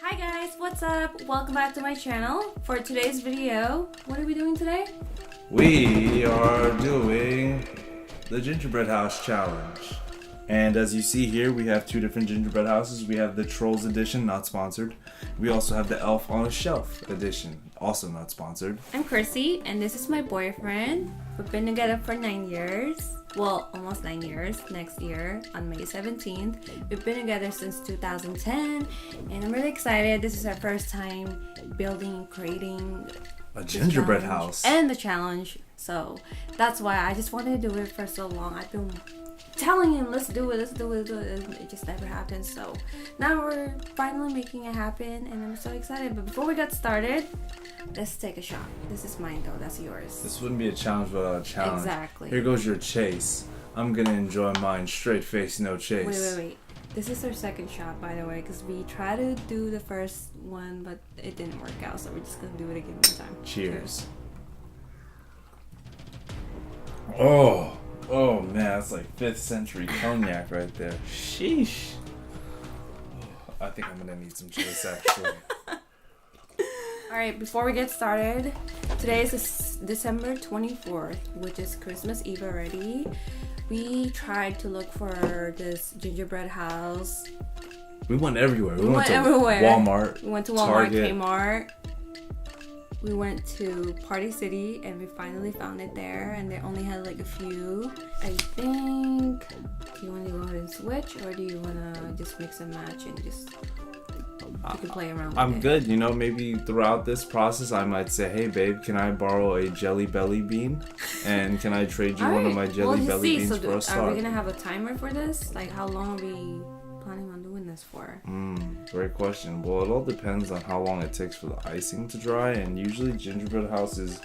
Hi guys, what's up? Welcome back to my channel. For today's video, what are we doing today? We are doing the gingerbread house challenge. And as you see here, we have two different gingerbread houses. We have the Trolls edition, not sponsored. We also have the Elf on a Shelf edition, also not sponsored. I'm Mscrisssy, and this is my boyfriend. We've been together for 9 years. Well, almost 9 years. Next year, on May 17th. We've been together since 2010, and I'm really excited. This is our first time building, creating A gingerbread house. And the challenge. So that's why I just wanted to do it for so long. I've been telling him, let's do it. It just never happened. So now we're finally making it happen, and I'm so excited. But before we get started, let's take a shot. This is mine though, that's yours. This wouldn't be a challenge without a challenge. Exactly. Here goes your chase. I'm gonna enjoy mine straight face, no chase. Wait. This is our second shot, by the way, because we tried to do the first one, but it didn't work out. So we're just gonna do it again one time. Cheers. Oh man, that's like 5th century cognac right there. Sheesh. I think I'm gonna need some chase actually. Alright, before we get started, today is December 24th, which is Christmas Eve already. We tried to look for this gingerbread house. We went everywhere. We went to everywhere. Walmart. We went to Walmart, Target. Kmart. We went to Party City, and we finally found it there, and they only had like a few. I think, do you want to go ahead and switch, or do you want to just mix and match and just, you can play around with I'm it? good. You know, maybe throughout this process, I might say, hey babe, can I borrow a jelly belly bean? And can I trade you one of my jelly belly beans for a start? Are we going to have a timer for this? Like, how long are we planning on doing this for? Great question. Well, it all depends on how long it takes for the icing to dry, and usually gingerbread houses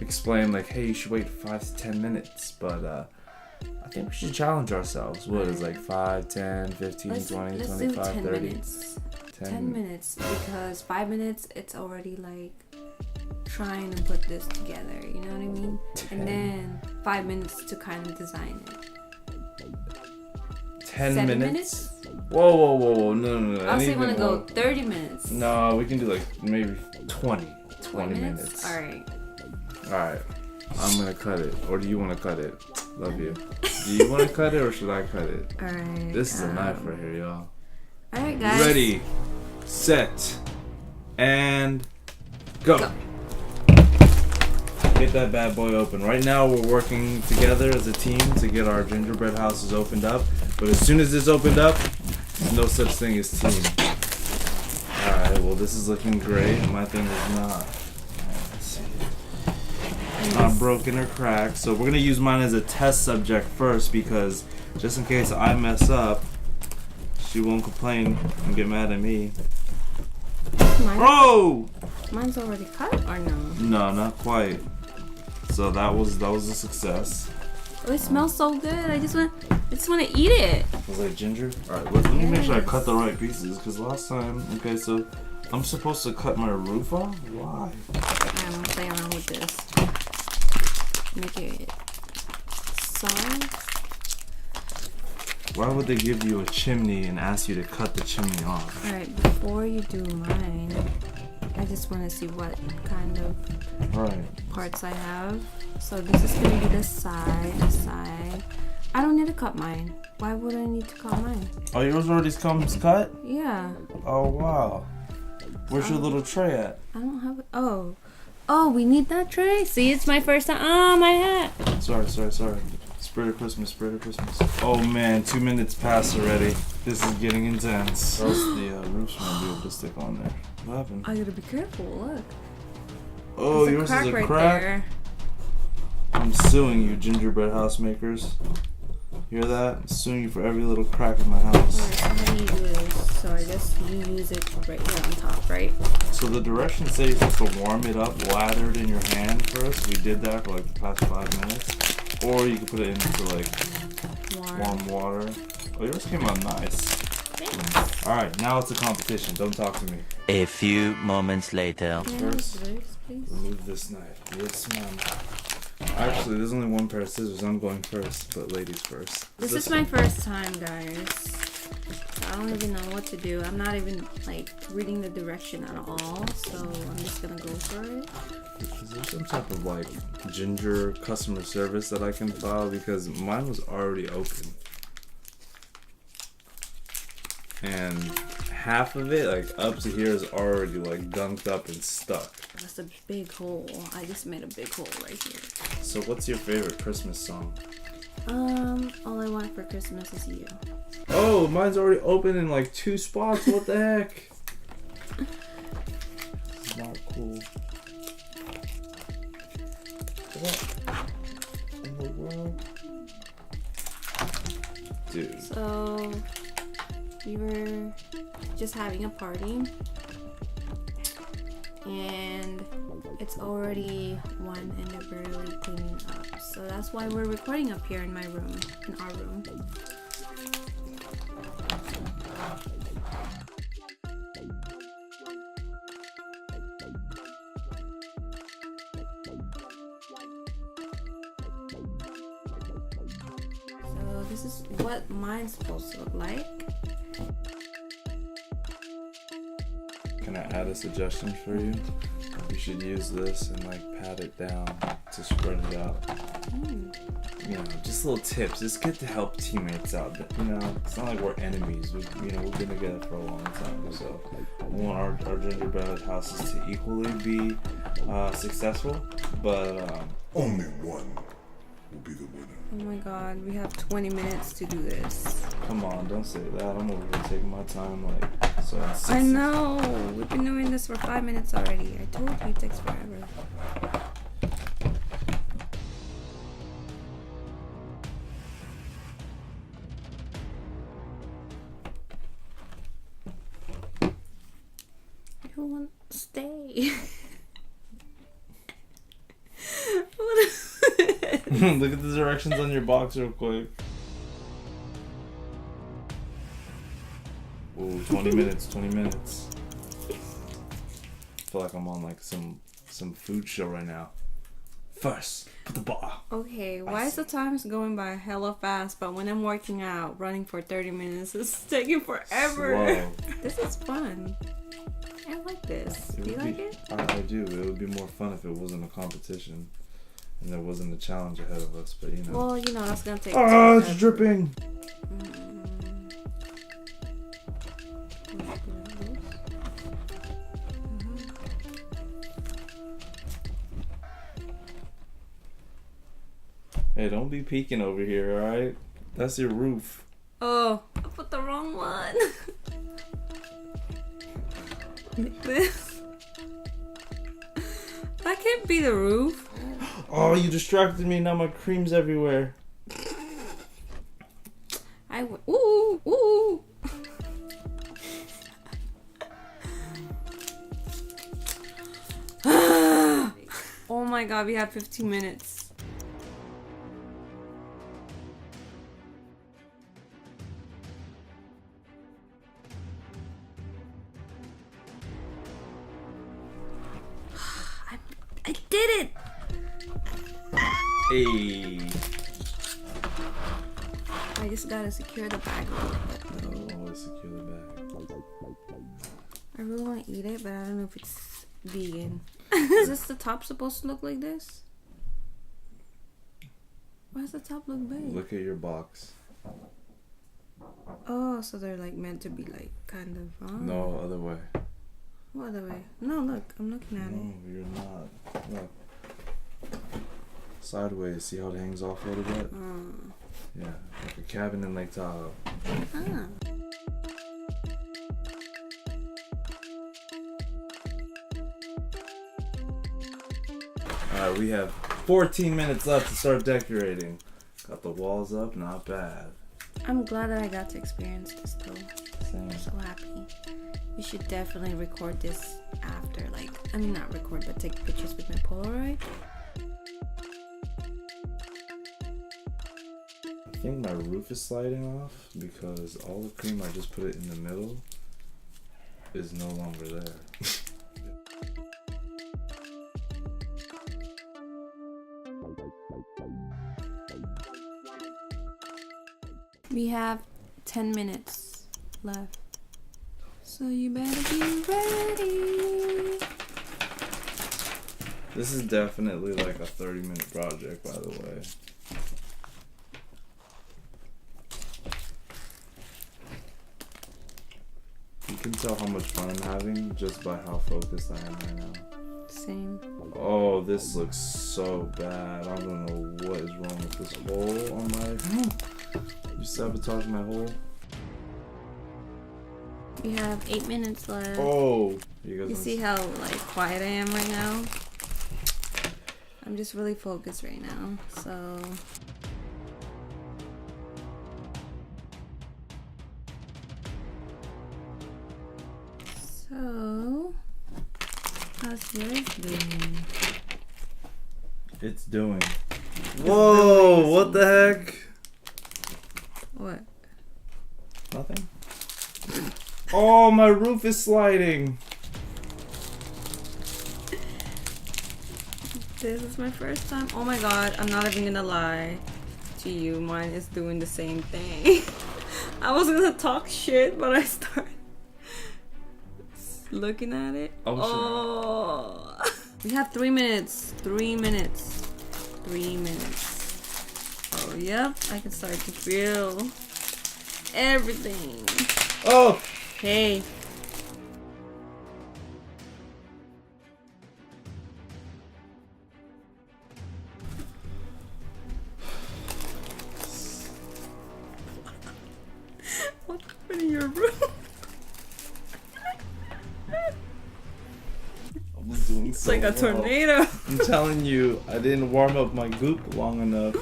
explain like, hey, you should wait 5 to 10 minutes, but I think we should challenge ourselves. What is like 5, 10, 15, 20, let's 25, do 10 30? minutes. 10 minutes, because 5 minutes, it's already like trying to put this together, you know what I mean? 10. And then 5 minutes to kind of design it. 10 7 minutes? Whoa, no. I also want to go 30 minutes. No, we can do like maybe 20 minutes. Alright. I'm gonna cut it. Or do you want to cut it? Love you. Do you want to cut it or should I cut it? Alright. This is a knife right here, y'all. Alright, guys. Ready, set, and go. Get that bad boy open. Right now we're working together as a team to get our gingerbread houses opened up. But as soon as it's opened up, there's no such thing as team. Alright, well this is looking great. My thing is not. Let's see. It's not broken or cracked. So we're gonna use mine as a test subject first, because just in case I mess up, she won't complain and get mad at me. Bro! Mine's already cut or no? No, not quite. So that was a success. Oh, it smells so good. I just want to eat it. Was that ginger? Alright, let me make sure I cut the right pieces, because last time, okay, so I'm supposed to cut my roof off? Why? I'm gonna play around with this. Make it soft. Why would they give you a chimney and ask you to cut the chimney off? Alright, before you do mine, I just want to see what kind of parts I have. So this is going to be the side. I don't need to cut mine. Why would I need to cut mine? Oh, yours already comes cut? Yeah. Oh, wow. Where's your little tray at? I don't have it. Oh, we need that tray? See, it's my first time. Ah, my hat. Sorry. Spirit of Christmas. Oh man, 2 minutes passed already. This is getting intense. Or else the roof's gonna be able to stick on there. What happened? I gotta be careful, look. Oh, There's yours is a right crack? there. I'm suing you, gingerbread house makers. Hear that? I'm suing you for every little crack in my house. Alright, so how do you do this? So I guess you use it right here on top, right? So the directions say you're supposed to warm it up, lather it in your hand first. We did that for like the past 5 minutes. Or you can put it into like warm water. Oh, yours came out nice. Thanks. Alright, now it's a competition. Don't talk to me. A few moments later. First, remove this knife. Yes, ma'am. Actually, there's only one pair of scissors. I'm going first, but ladies first. This is my first time, guys. I don't even know what to do. I'm not even like reading the direction at all, so I'm just gonna go for it. Is there some type of like Ginger customer service that I can file, because mine was already open and half of it, like up to here, is already like gunked up and stuck. That's a big hole. I just made a big hole right here. So what's your favorite Christmas song? All I Want for Christmas Is You. Oh, mine's already open in like 2 spots. What the heck? It's not cool. What in the world? Dude. So, we were just having a party, and it's already 1 and they're barely cleaning up. So that's why we're recording up here in my room, in our room. So this is what mine's supposed to look like. Can I add a suggestion for you? You should use this and like pat it down to spread it out. You know, just little tips. It's good to help teammates out. You know, it's not like we're enemies. We've been together for a long time. So we want our gingerbread houses to equally be successful. But only one will be the winner. Oh my god, we have 20 minutes to do this. come on, don't say that. I'm over here taking my time, like, so. I know. We've been doing this for 5 minutes already. I told you it takes forever. You want to stay? What is it? Look at the directions on your box real quick. Ooh, 20 minutes, 20 minutes. I feel like I'm on like some food show right now. First, put the ball. Okay, why is the times going by hella fast, but when I'm working out, running for 30 minutes, it's taking forever. Slow. This is fun. I like this. Do you like it? I do. It would be more fun if it wasn't a competition and there wasn't a challenge ahead of us, but you know. Well, you know, that's gonna take Ah, it's dripping. Hey, don't be peeking over here, alright? That's your roof. Oh, I put the wrong one. This. That can't be the roof. Oh, you distracted me. Now my cream's everywhere. Ooh, ooh. Oh my god, we have 15 minutes. I did it! Hey. I just gotta secure the bag a little bit. No, always secure the bag. I really want to eat it, but I don't know if it's vegan. Is this the top supposed to look like this? Why does the top look big? Look at your box. Oh, so they're like meant to be like kind of. Oh. No, other way. What other way? No, look, I'm looking at No, you're not. Look. Sideways. See how it hangs off a little bit? it. Oh. Yeah, like a cabin in Lake Tahoe. Ah. Alright, we have 14 minutes left to start decorating. Got the walls up, not bad. I'm glad that I got to experience this though. Same. I'm so happy. We should definitely record this after, like, I mean not record, but take pictures with my Polaroid. I think my roof is sliding off because all the cream I just put it in the middle is no longer there. We have 10 minutes left. So you better be ready. This is definitely like a 30-minute project, by the way. You can tell how much fun I'm having just by how focused I am right now. Same. Oh, this looks so bad. I don't know what is wrong with this hole on my... You sabotaged my hole. We have 8 minutes left. Oh! You see how like quiet I am right now? I'm just really focused right now, so... So... How's yours doing? It's doing. Whoa! What the heck? What? Nothing. Oh, my roof is sliding. This is my first time. Oh my god, I'm not even gonna lie to you. Mine is doing the same thing. I was gonna talk shit, but I started looking at it. Oh, We have 3 minutes. 3 minutes. 3 minutes. Oh, yep. I can start to feel everything. Oh! Hey. What happened in your room? I was doing It's so like a well. tornado. I'm telling you, I didn't warm up my goop long enough.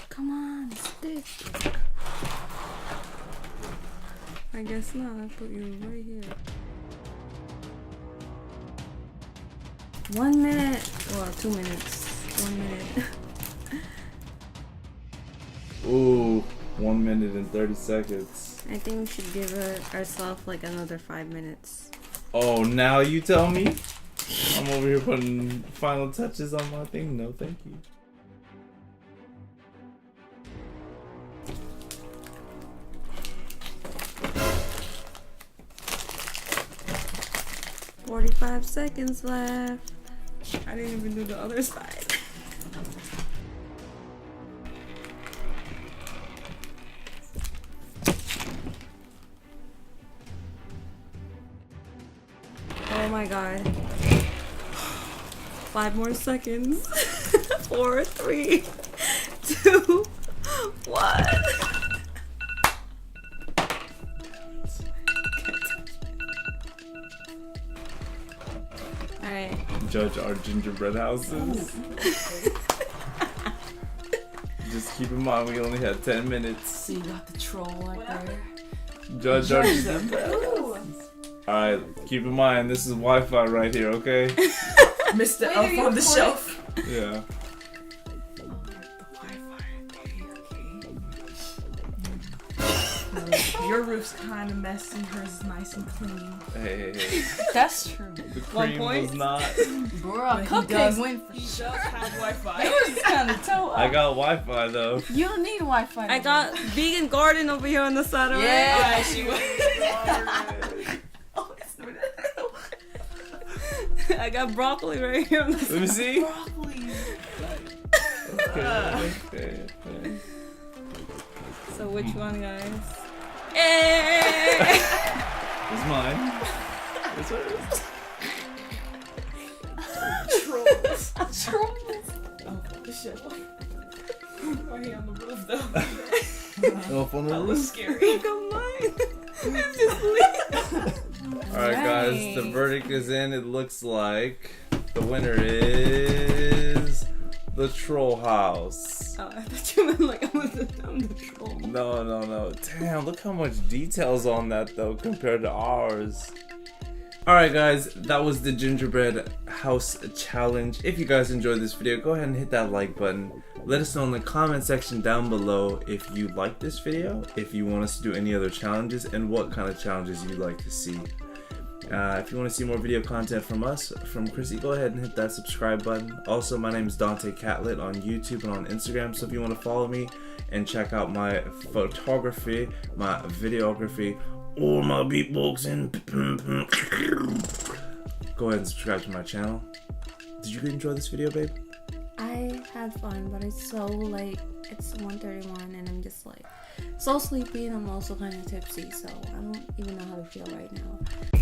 Come on, stick. I guess not. I put you right here. 1 minute. Well, 2 minutes. 1 minute. Ooh, 1 minute and 30 seconds. I think we should give ourselves like another 5 minutes. Oh, now you tell me? I'm over here putting final touches on my thing. No, thank you. $45 seconds left. I didn't even do the other side. Oh my god. 5 more seconds. 4, 3, 2, 1. Alright. Judge our gingerbread houses. Just keep in mind we only had 10 minutes. So you got the troll right there. Judge our gingerbread houses. Alright, keep in mind this is Wi-Fi right here, okay? Mr. Elf on the shelf. Yeah. Your roof's kind of messy. Hers is nice and clean. Hey, hey, hey. That's true. The 1 cream point. was not. Bruh, Cupcake win for He sure. does have Wi-Fi. Yours is kind of toe up. I got Wi-Fi though. You don't need Wi-Fi. I got vegan garden over here on the side of Yeah, she was. I got broccoli right here on the side. Let me see. broccoli. Okay. So which one, guys? Hey! It's mine. It's hers. Trolls. Oh, shit. Right here on the roof, though. Elf on the That was roof. scary. Look at mine. It's just leaving. Alright guys, the verdict is in. It looks like the winner is the troll house. Oh, I thought you meant like I'm the troll. No. Damn, look how much details on that though compared to ours. Alright guys, that was the gingerbread house challenge. If you guys enjoyed this video, go ahead and hit that like button. Let us know in the comment section down below if you like this video, if you want us to do any other challenges, and what kind of challenges you'd like to see. If you want to see more video content from us, from Chrissy, go ahead and hit that subscribe button. Also, my name is Dante Catlet on YouTube and on Instagram, so if you want to follow me and check out my photography, my videography, or my beatboxing, go ahead and subscribe to my channel. Did you enjoy this video, babe? I had fun, but it's so like, it's 1:31 and I'm just like so sleepy, and I'm also kind of tipsy, so I don't even know how to feel right now.